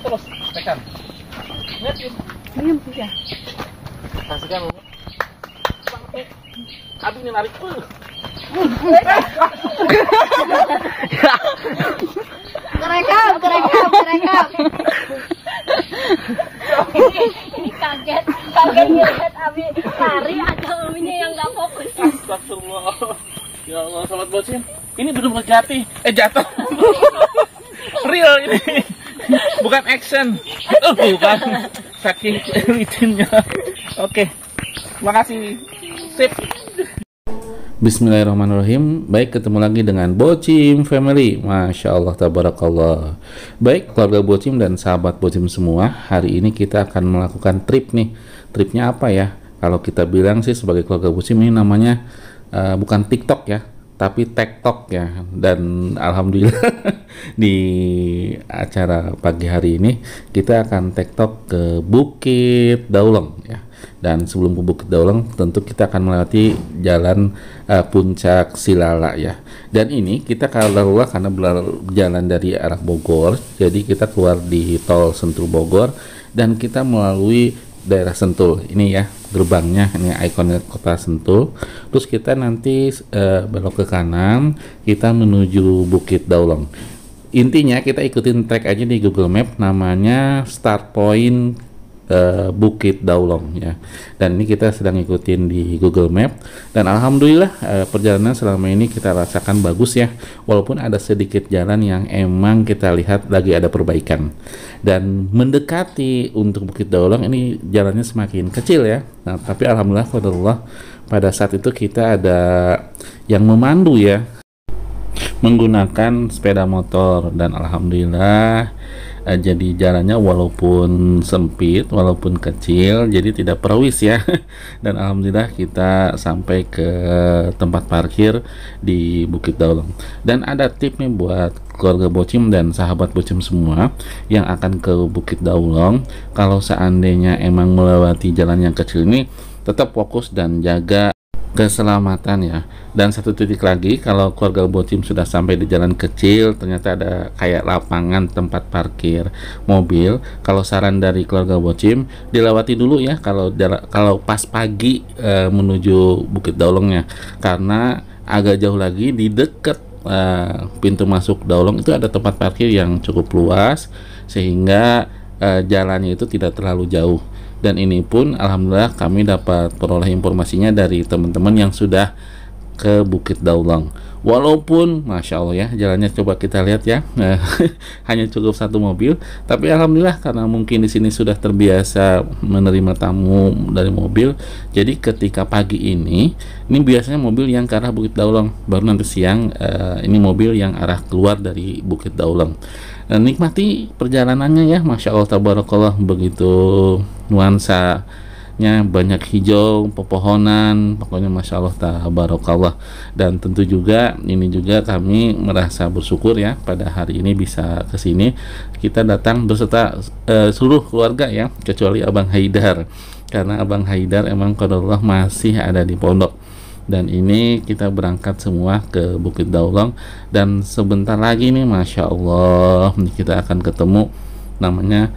Terus tekan. Lihatin. Diam ya. Kasihkan lu. Abi ini narik. Kerekam. Ini kaget lihat Abi lari ada Uminya yang nggak fokus. Astagfirullah. Ya Allah, sahabat bocil. Ini benar-benar jatuh. Real ini. Bukan action. Bukan. Saking licinnya. Oke. Makasih. Sip. Bismillahirrahmanirrahim. Baik, ketemu lagi dengan Bocim Family. Masya Allah, tabarakallah. Baik, keluarga Bocim dan sahabat Bocim semua, hari ini kita akan melakukan trip nih. Tripnya apa ya? Kalau kita bilang sih sebagai keluarga Bocim ini namanya bukan TikTok ya, tapi TikTok ya. Dan alhamdulillah di acara pagi hari ini kita akan TikTok ke Bukit Dauleng ya. Dan sebelum ke Bukit Dauleng tentu kita akan melewati jalan Puncak Silala ya. Dan ini kita kalau karena berjalan dari arah Bogor, jadi kita keluar di tol Sentul Bogor dan kita melalui daerah Sentul. Ini ya gerbangnya, ini ikonnya kota Sentul. Terus kita nanti belok ke kanan, kita menuju Bukit Dauleng. Intinya kita ikutin track aja di Google Map, namanya Start Point Bukit Dauleng ya. Dan ini kita sedang ikutin di Google Map dan alhamdulillah perjalanan selama ini kita rasakan bagus ya, walaupun ada sedikit jalan yang emang kita lihat lagi ada perbaikan. Dan mendekati untuk Bukit Dauleng ini jalannya semakin kecil ya. Nah, tapi alhamdulillah pada saat itu kita ada yang memandu ya, menggunakan sepeda motor dan alhamdulillah jadi jalannya walaupun sempit, walaupun kecil, jadi tidak perwis ya. Dan alhamdulillah kita sampai ke tempat parkir di Bukit Dauleng. Dan ada tip nih buat keluarga Bocim dan sahabat Bocim semua yang akan ke Bukit Dauleng, kalau seandainya emang melewati jalan yang kecil ini, tetap fokus dan jaga keselamatan ya. Dan satu titik lagi, kalau keluarga Bocim sudah sampai di jalan kecil, ternyata ada kayak lapangan tempat parkir mobil, kalau saran dari keluarga Bocim dilewati dulu ya kalau pas pagi menuju Bukit Daulengnya, karena agak jauh lagi di dekat pintu masuk Dauleng itu ada tempat parkir yang cukup luas sehingga jalannya itu tidak terlalu jauh. Dan ini pun alhamdulillah kami dapat peroleh informasinya dari teman-teman yang sudah ke Bukit Dauleng. Walaupun Masya Allah ya, jalannya coba kita lihat ya, hanya cukup satu mobil, tapi alhamdulillah karena mungkin di sini sudah terbiasa menerima tamu dari mobil, jadi ketika pagi ini biasanya mobil yang ke arah Bukit Dauleng, baru nanti siang ini mobil yang arah keluar dari Bukit Dauleng. Nikmati perjalanannya ya, Masya Allah tabarakallah, begitu nuansanya banyak hijau, pepohonan, pokoknya Masya Allah tabarakallah. Dan tentu juga ini juga kami merasa bersyukur ya pada hari ini bisa ke sini. Kita datang beserta seluruh keluarga ya, kecuali Abang Haidar, karena Abang Haidar emang qadarullah masih ada di pondok. Dan ini kita berangkat semua ke Bukit Dauleng dan sebentar lagi nih Masya Allah kita akan ketemu namanya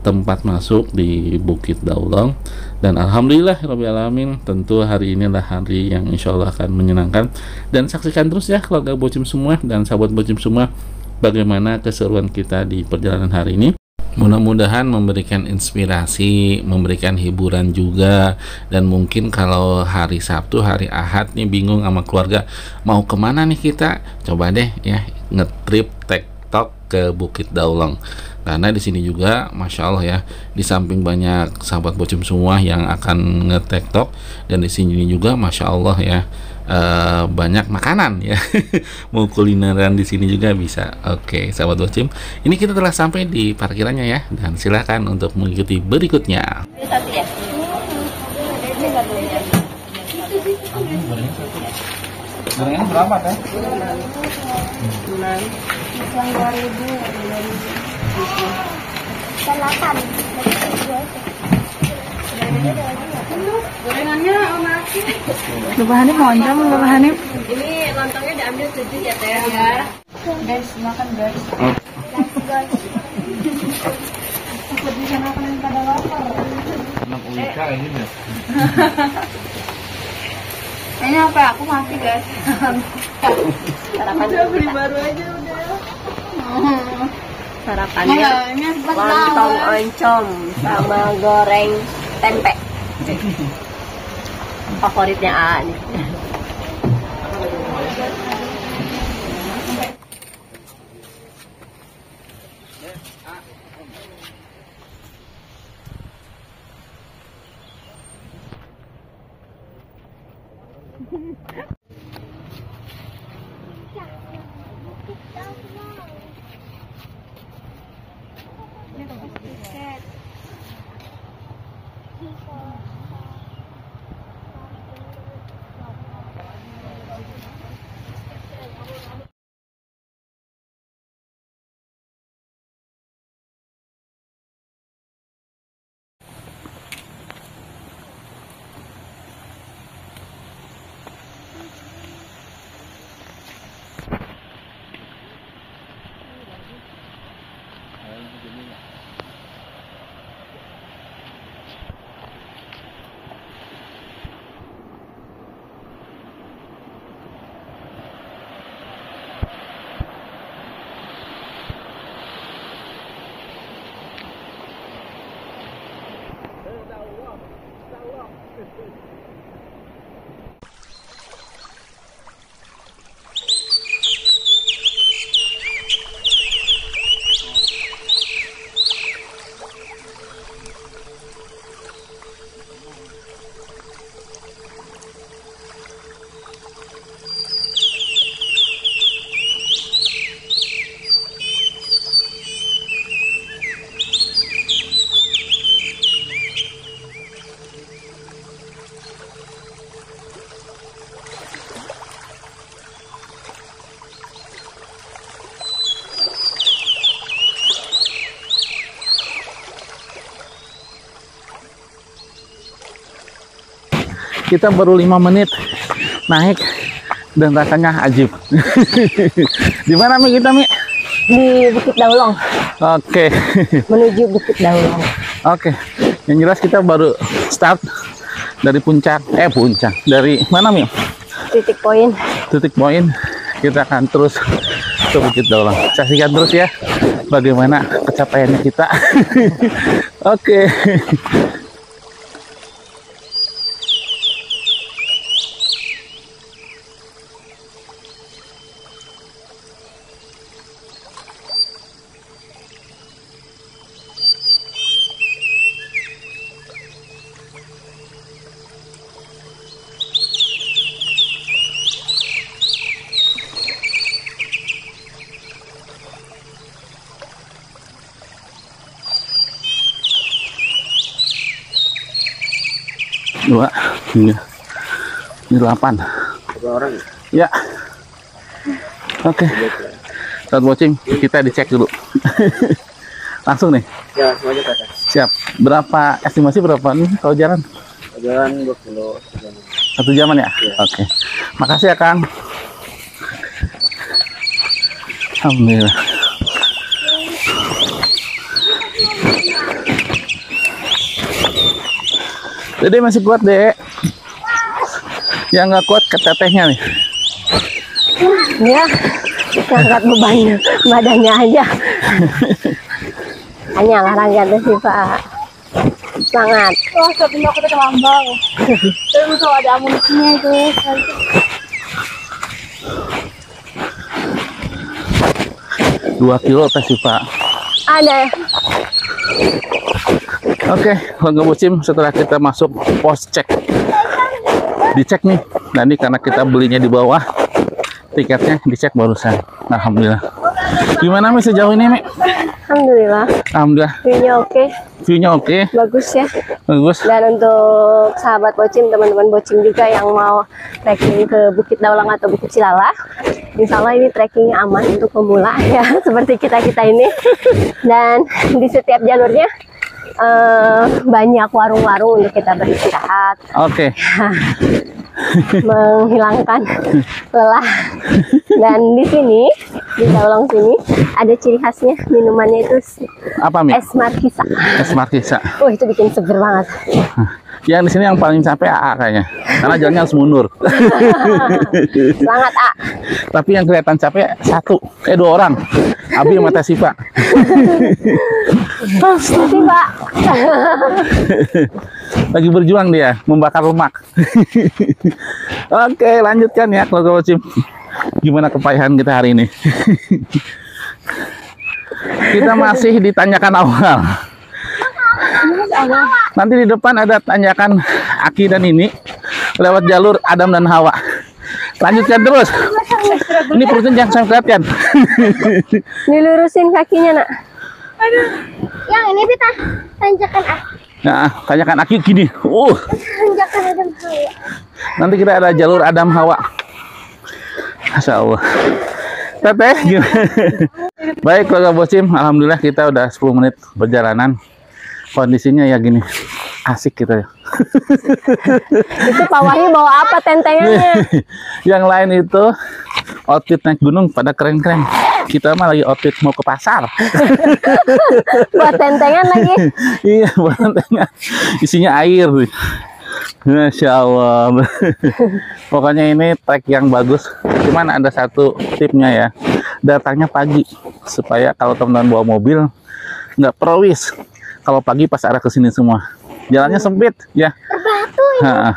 tempat masuk di Bukit Dauleng. Dan alhamdulillah rabbil alamin, tentu hari ini adalah hari yang insya Allah akan menyenangkan. Dan saksikan terus ya keluarga Bocim semua dan sahabat Bocim semua bagaimana keseruan kita di perjalanan hari ini. Mudah-mudahan memberikan inspirasi, memberikan hiburan juga. Dan mungkin kalau hari Sabtu, hari Ahad nih bingung sama keluarga mau kemana nih kita, coba deh ya ngetrip TikTok ke Bukit Dauleng. Karena di sini juga Masya Allah ya, di samping banyak sahabat Bocim semua yang akan nge-TikTok, dan di sini juga Masya Allah ya banyak makanan ya. Mau kulineran di sini juga bisa. Oke, sahabat Bocim, ini kita telah sampai di parkirannya ya, dan silakan untuk mengikuti berikutnya. Gorengan berapa teh? Yang 2000. Gorengannya Om Aki. Bapak Hanif mau ancam, Bapak Hanif. Ini lontongnya diambil 7 ya teh ya. Guys, makan guys. Guys. Takut bisa makan yang pada lapar. Anak Ulika ini ya. Ini apa? Aku mati guys. Sarapan udah beli baru aja udah. Sarapannya lontong oncom sama goreng tempe. Favoritnya A nih. Kita baru 5 menit naik dan rasanya ajib. Di mana Mi kita Mi? Di Bukit Daulong. Oke. Menuju Bukit Daulong. Oke. Yang jelas kita baru start dari puncak. Dari mana Mi? Titik poin. Titik poin. Kita akan terus ke Bukit Daulong. Saksikan terus ya bagaimana pencapaiannya kita. Oke. Dua, tiga, ini 8. Orang ya. Oke. Saat watching kita dicek dulu. Langsung nih. ya semuanya ke atas. Siap. Berapa estimasi berapa nih kalau jalan? Jalan 2 kilo 1 jaman ya? Ya. Oke. Makasih ya Kang. Alhamdulillah. Jadi masih kuat deh. Yang nggak kuat ke tetehnya nih. Ya, angkat beban badannya aja. Hanya olahraga tuh sih Pak. Sangat. Wah, tapi aku udah lambang. Tapi kalau ada amunisinya itu. 2 kilo tes sih Pak. Ada. Oke, Bang Bocim, setelah kita masuk pos cek, dicek nih. Nah ini karena kita belinya di bawah, tiketnya dicek barusan. Alhamdulillah. Gimana Mi sejauh ini Mi? Alhamdulillah. Alhamdulillah. View-nya oke. View-nya oke. Bagus ya. Bagus. Dan untuk sahabat Bocim, teman-teman Bocim juga yang mau trekking ke Bukit Daulong atau Bukit Cilala, insya Allah ini trekkingnya aman untuk pemula ya, seperti kita ini. Dan di setiap jalurnya banyak warung-warung untuk kita beristirahat. Oke. menghilangkan lelah. Dan di sini, di Daulong sini ada ciri khasnya, minumannya itu Apa, Mi? es markisa. Es markisa. Oh, itu bikin seger banget. Yang di sini yang paling capek AA kayaknya, karena jalannya harus mundur. Semangat, A. Tapi yang kelihatan capek dua orang, Abi sama Teh Siva. Sih, Pak. Lagi berjuang dia membakar lemak. Oke, lanjutkan ya keluarga Bocim. Gimana kepayahan kita hari ini? Kita masih di tanjakan awal. Nanti di depan ada tanjakan Aki dan ini lewat jalur Adam dan Hawa. Lanjutkan terus. Ini perutnya jangan sampai kelihatan. Dilurusin kakinya, Nak. Aduh. Yang ini kita tanjakan A. Nah, tanjakan Aki gini. Tanjakan Adam Hawa. Nanti kita ada jalur Adam Hawa. Masya Allah. Teteh gimana? Baik keluarga Bocim, alhamdulillah kita udah 10 menit perjalanan. Kondisinya ya gini, asik kita ya. Itu Pak Wahyu bawa apa tentengannya? Yang lain itu outfit naik gunung pada keren-keren. Kita mah lagi outfit mau ke pasar. Buat tentengan lagi. Iya, buat tentengan. Isinya air. Masya Allah. Pokoknya ini trek yang bagus. Cuman ada satu tipnya ya. Datangnya pagi supaya kalau teman-teman bawa mobil nggak perwis. Kalau pagi pas arah ke sini semua. Jalannya sempit ya. Terbatu ya.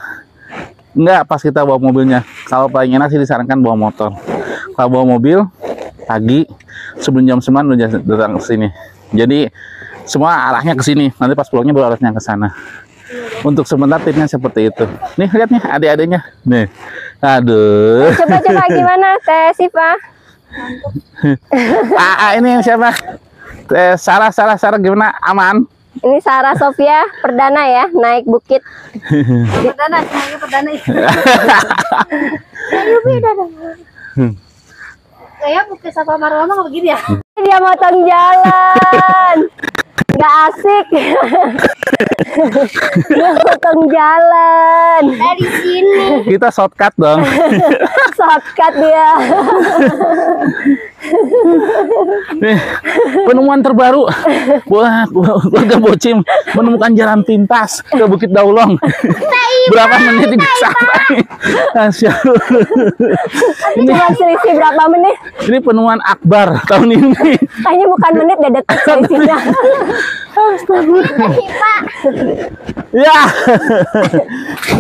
Enggak pas kita bawa mobilnya. Kalau paling enak sih disarankan bawa motor. Kalau bawa mobil pagi sebelum jam 9 udah datang ke sini. Jadi semua arahnya ke sini. Nanti pas pulangnya baru arahnya ke sana. Untuk sebentar tipnya seperti itu. Nih lihat nih adik-adiknya. Nih. Aduh. Coba-coba gimana Teh Siva? Ini siapa? Sarah gimana? Aman? Ini Sarah Sofia perdana ya naik bukit. Perdana, semuanya perdana. Ayo beda dong. Saya bukit Safa Marwah mah begini ya. Dia motong jalan. Nggak asik. Dia motong jalan. Dari sini. Kita shortcut dong. Shortcut dia. Nih, penemuan terbaru. Wah, keluarga Bocim menemukan jalan pintas ke Bukit Daulong. Berapa menit tidak sampai? Masya Allah. Ini cuma selisih berapa menit? Ini penemuan akbar tahun ini. Kayaknya bukan menit, udah detik selisihnya. Astagfirullah. Ya.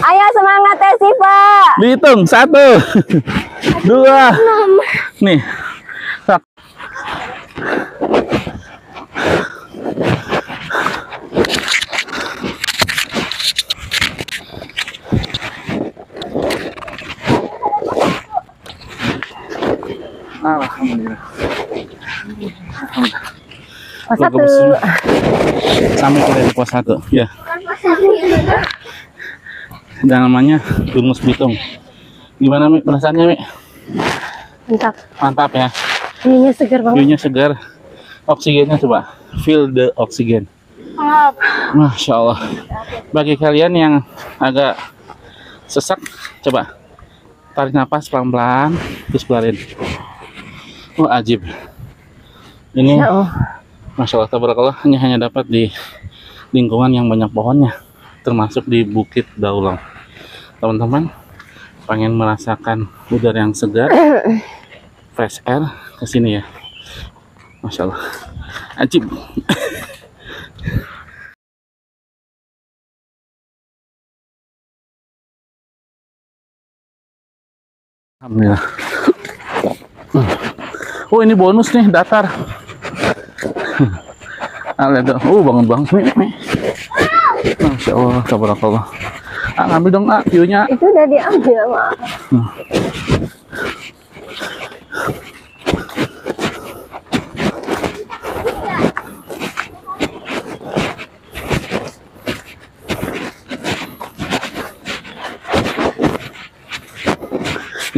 Ayo semangat Teh Siva. Dihitung 1, 2. Nih. Tak. Alhamdulillah. Pos 1. Sampai kita di pos 1 ya. Dan namanya Gunung Bitung. Gimana Mi perasaannya Mi? Mantap. Mantap ya. View-nya segar banget. View-nya segar. Oksigennya coba. Feel the oxygen. Masya Allah. Bagi kalian yang agak sesak, coba tarik nafas pelan-pelan, terus keluarin. Ajib. Ini Masya Allah, tabarakallah, hanya dapat di lingkungan yang banyak pohonnya, termasuk di Bukit Daulong. Teman-teman pengen merasakan udara yang segar, fresh air, kesini ya. Masya Allah, ajib. Alhamdulillah. Oh, ini bonus nih, datar. Lihat, bangun-bangun nih. Masya Allah, tabarakallah. Ngambil dong, view-nya. Itu udah diambil, Mak.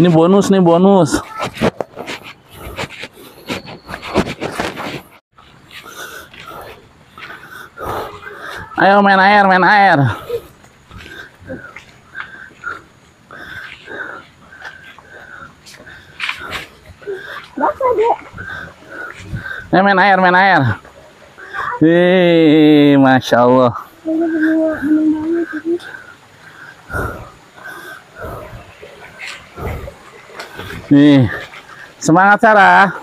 Ini bonus nih, bonus. Ayo main air, main air. Main air, main air. Masya Allah. Nih, semangat Sarah.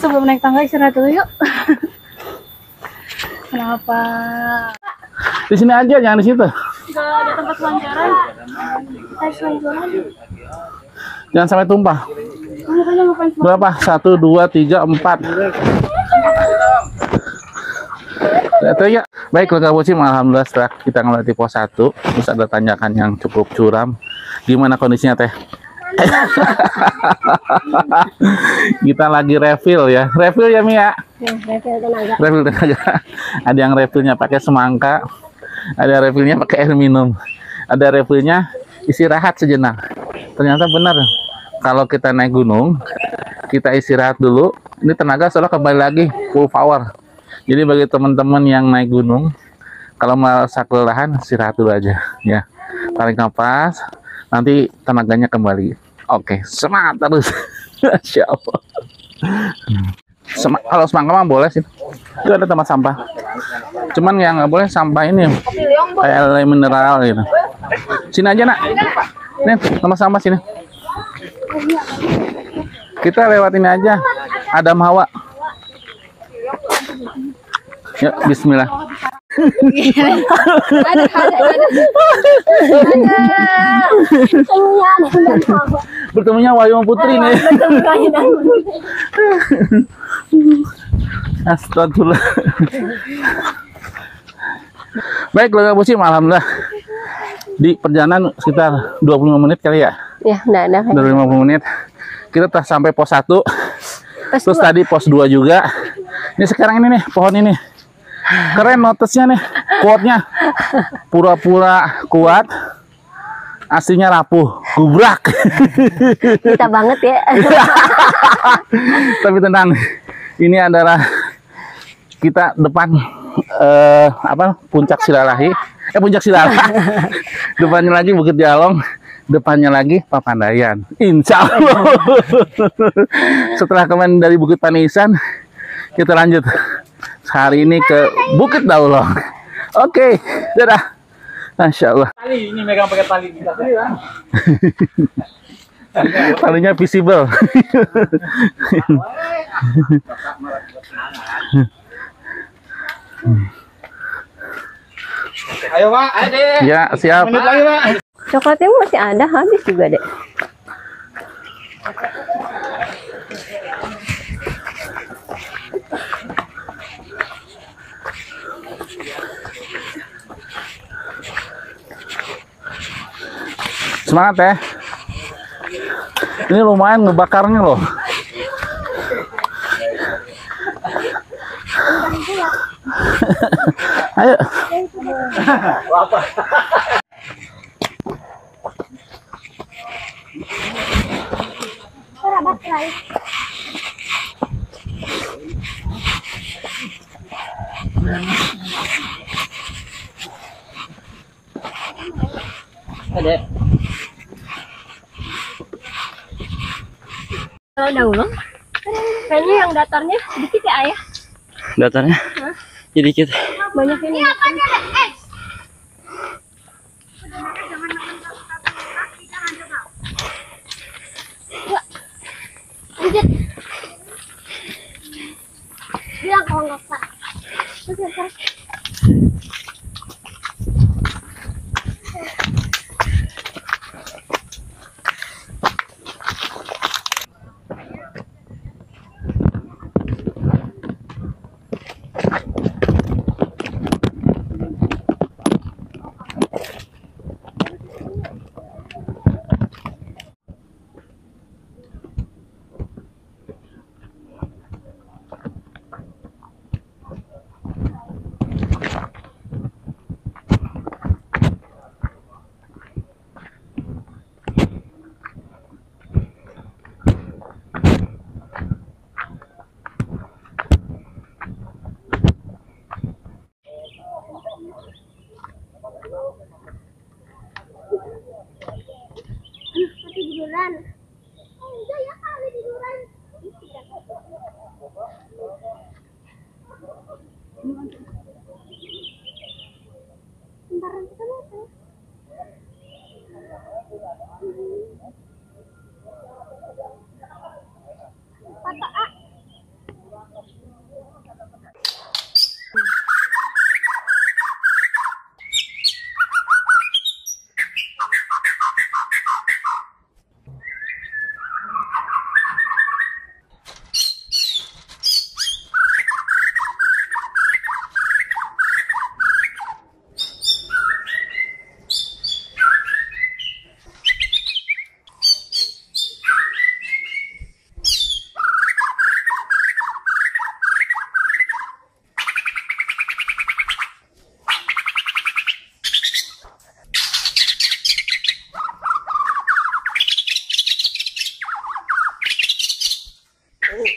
Sebelum naik tangga istirahat dulu yuk. Kenapa? Di sini aja, jangan di situ. Gak ada tempat selancaran. Jangan sampai tumpah. Makanya lupain semua. Berapa? 1, 2, 3, 4. Ya. Baik, keluarga Bocim, alhamdulillah setelah kita ngelatih pos 1, terus ada tanjakan yang cukup curam. Gimana kondisinya Teh? Kita lagi refill ya. Refill ya Mia? Ya, refill tenaga. Refill tenaga. Ada yang refillnya pakai semangka, ada refillnya pakai air minum, ada refillnya istirahat sejenak. Ternyata benar, kalau kita naik gunung, kita istirahat dulu, ini tenaga setelah kembali lagi full power. Jadi bagi teman-teman yang naik gunung, kalau merasa kelelahan, istirahat dulu aja ya. Tarik nafas, nanti tenaganya kembali. Oke, semangat terus. Masya Allah. Kalau semangka mah boleh sih. Itu ada tempat sampah. Cuman yang nggak boleh sampah ini kayak air mineral gitu. Sini aja nak. Nih, tempat sampah sini. Kita lewat ini aja. Ada Hawa. Yuk, bismillah. Ada. Bertemunya Wayu Putri nih. Astagfirullah. Baik, keluarga Bocim, alhamdulillah di perjalanan sekitar 25 menit kali ya. Ya, udah. 50 menit. Kita telah sampai pos 1. Terus tadi pos 2 juga. Ini sekarang ini nih, pohon ini. Keren notesnya nih, quote-nya. Pura-pura kuat, aslinya rapuh, gubrak. Kita banget ya. Tapi tenang, ini adalah kita depan puncak Silalahi. Puncak Silalah. Depannya lagi Bukit Jalong, depannya lagi Papandayan. Insya Allah. Setelah kemarin dari Bukit Panisan, kita lanjut hari ini ke Bukit Daulong. Oke, dadah. Masya Allah. Tali ini megang pakai tali kita. Talinya visible. Ayo Pak, ayo deh. Ya, siap. Menit lagi Pak. Coklatnya masih ada, habis juga deh. Semangat ya. Ini lumayan ngebakarnya loh. Ayo. Ada. Kalau Daulong, kayaknya yang datarnya sedikit ya ayah. Datarnya sedikit. Banyak ini. Lanjut. Bilang kalau nggak pak. Masya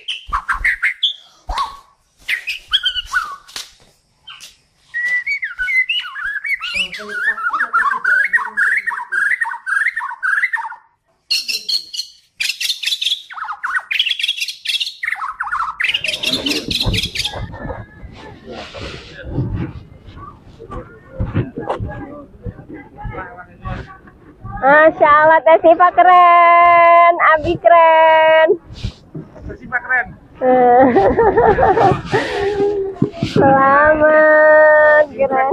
Allah, Teh Siva keren, Abi keren. Teh Siva keren. Selamat, keren.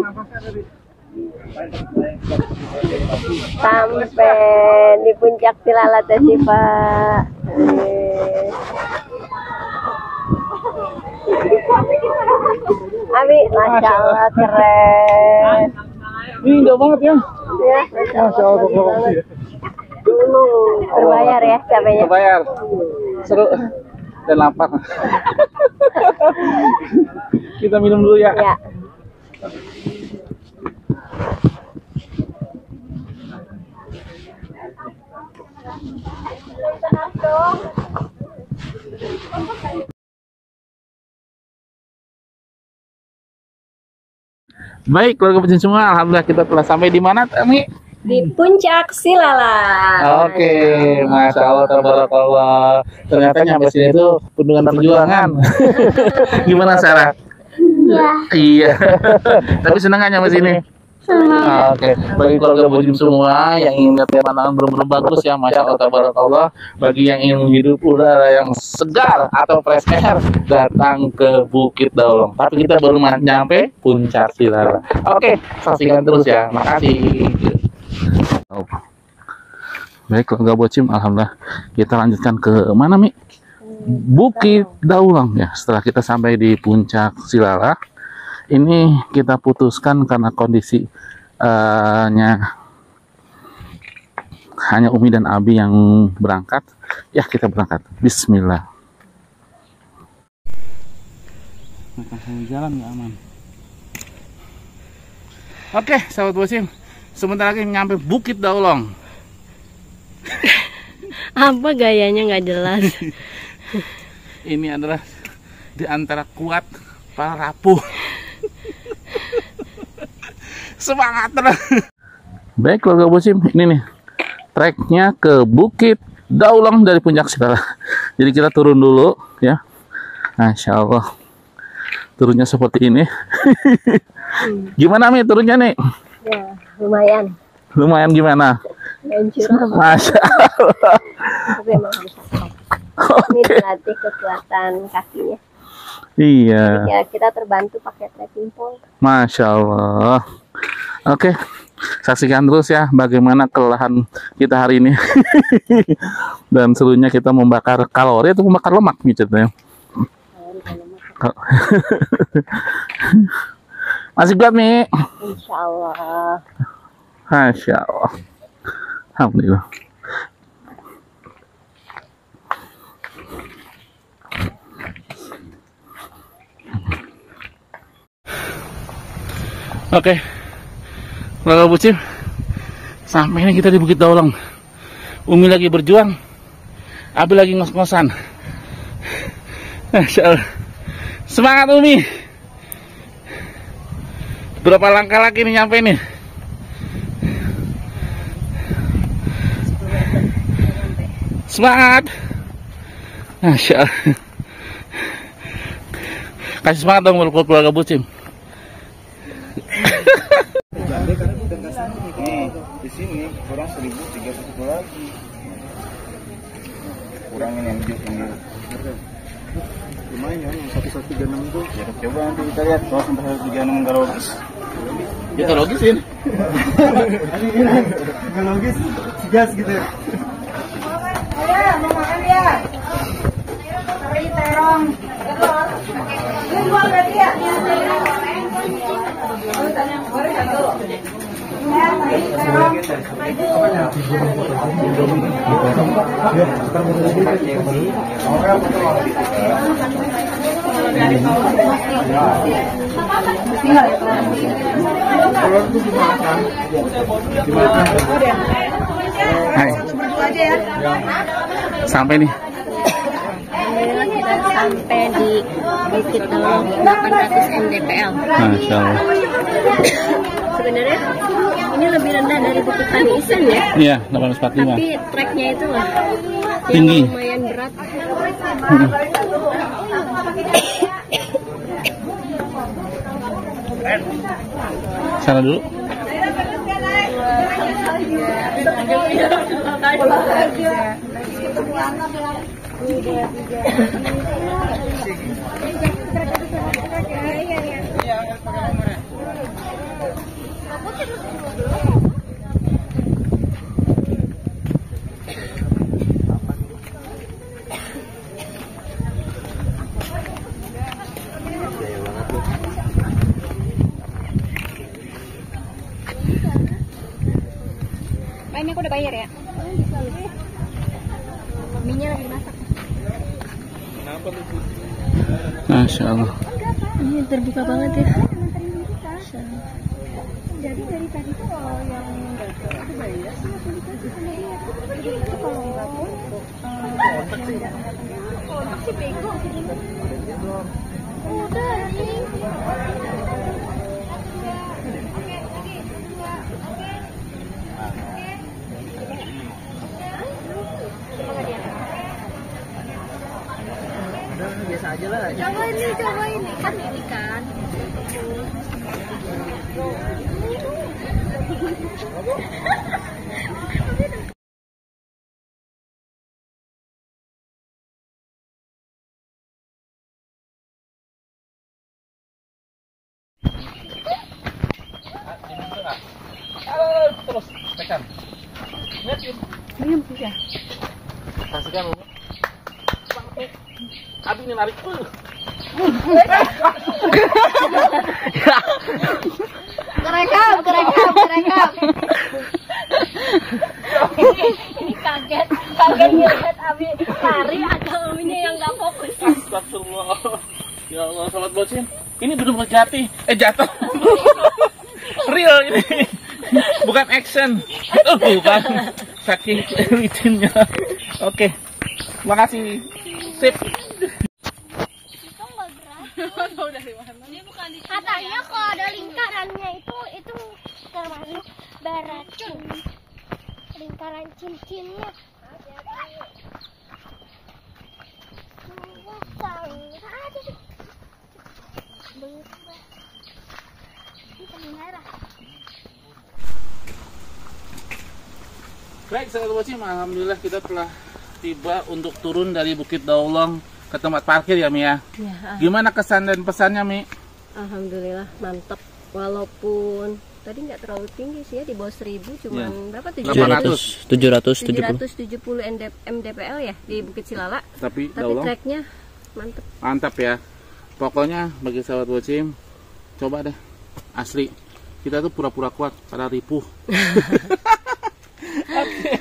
Sampai di puncak Silala Teh Siva. Abi, Masya Allah keren. Ini indah banget ya. Ya, Masya Allah. Terbayar ya capeknya. Terbayar. Seru dan lapar. Kita minum dulu ya. Ya. Baik, keluarga pecinta semua, alhamdulillah kita telah sampai di mana, Tami? Di puncak Silala. Oke, Masya Allah, tabarakallah. Ternyata nyampe sini itu penuh dengan perjuangan. Gimana, Sarah? Iya. Tapi senang nggak nyampe sini? Oke, bagi keluarga Bojim semua yang ingin lihat pemandangan benar-benar bagus ya, Masya Allah, tabarakallah. Bagi yang ingin menghirup udara yang segar atau fresh air, datang ke Bukit Daulong. Tapi kita baru nyampe puncak Silala. Oke, saksikan terus ya. Makasih. Baik keluarga Bojim, alhamdulillah kita lanjutkan ke mana, Mi? Bukit Daulong ya. Setelah kita sampai di puncak Silala, ini kita putuskan karena kondisi hanya Umi dan Abi yang berangkat. Ya, kita berangkat. Bismillah. Jalan nggak aman. Oke, sahabat Bosim, sebentar lagi nyampe Bukit Daulong. Apa gayanya nggak jelas. Ini adalah di antara kuat para rapuh. Semangat terus. Baik keluarga Bosim, ini nih treknya ke Bukit Daulong dari puncak Silala. Jadi kita turun dulu ya. Masya Allah, turunnya seperti ini. Gimana Mi turunnya nih? Ya, lumayan. Lumayan gimana? Curam. Masya Allah. Tapi emang harus stop. Ini dilatih kekuatan kakinya. Iya. Ya, kita terbantu pakai trekking pole. Masya Allah. Oke, saksikan terus ya bagaimana kelelahan kita hari ini. Dan serunya kita membakar kalori atau membakar lemak nih ceritanya. Masih kuat Mi? Insya Allah. Masya Allah. Alhamdulillah. Oke, keluarga Bojim, sampai ini kita di Bukit Daulong. Umi lagi berjuang, Abi lagi ngos-ngosan. Masya Allah. Semangat Umi. Berapa langkah lagi nih nyampe nih? Semangat. Masya Allah. Kasih semangat dong buat keluarga Bojim. Di sini kurang 1.300 lagi. Kurangin yang hijau ini. Lumayan yang 1136 itu. Ya coba nanti kita lihat kalau sampai 136 enggak logis. Kita logisin. Enggak logis. Gas gitu ya. Ayo, mau makan ya? Ayo, terong. Ini buang tadi ya? Hai. Sampai nih. Alhamdulillah kita sampai di Bukit Daulong 800 mdpl. Masya Allah. Sebenarnya ini lebih rendah dari Bukit Tani Isen ya. Iya, 845. Tapi treknya itu lah Tinggi. yang lumayan berat. Sana dulu. Ini aku udah bayar ya. Minyak lagi masak. Masya Allah. Ini terbuka banget ya. Jadi dari tadi tuh kalau yang itu bayar sih itu kalau enggak pun masih bego udah nih. Biasa aja lah. Coba ini kan ini kan. Terus tekan. Belum ya. Kasihkan lu. Abi ini narik. Kerekam. Ini kaget lihat Abi lari atau ini yang nggak fokus. Astagfirullah. Ya Allah, sahabat Bocim. Ini benar-benar jatuh. Real ini. Bukan action. Bukan. Saking licinnya. Oke. Makasih. Sip. Katanya kalau ada lingkarannya itu termasuk beracun. Lingkaran cincinnya. Baik, sahabat Bocim, alhamdulillah kita telah tiba untuk turun dari Bukit Daulong ke tempat parkir ya, Mi ya. Gimana kesan dan pesannya, Mi? Alhamdulillah mantap. Walaupun tadi nggak terlalu tinggi sih ya, di bawah 1000, cuman berapa 770 mdpl ya di Bukit Silala. Tapi Tapi treknya mantap. mantap ya. Pokoknya bagi sahabat Bocim, coba deh. Asli. Kita tuh pura-pura kuat pada ripuh. Oke.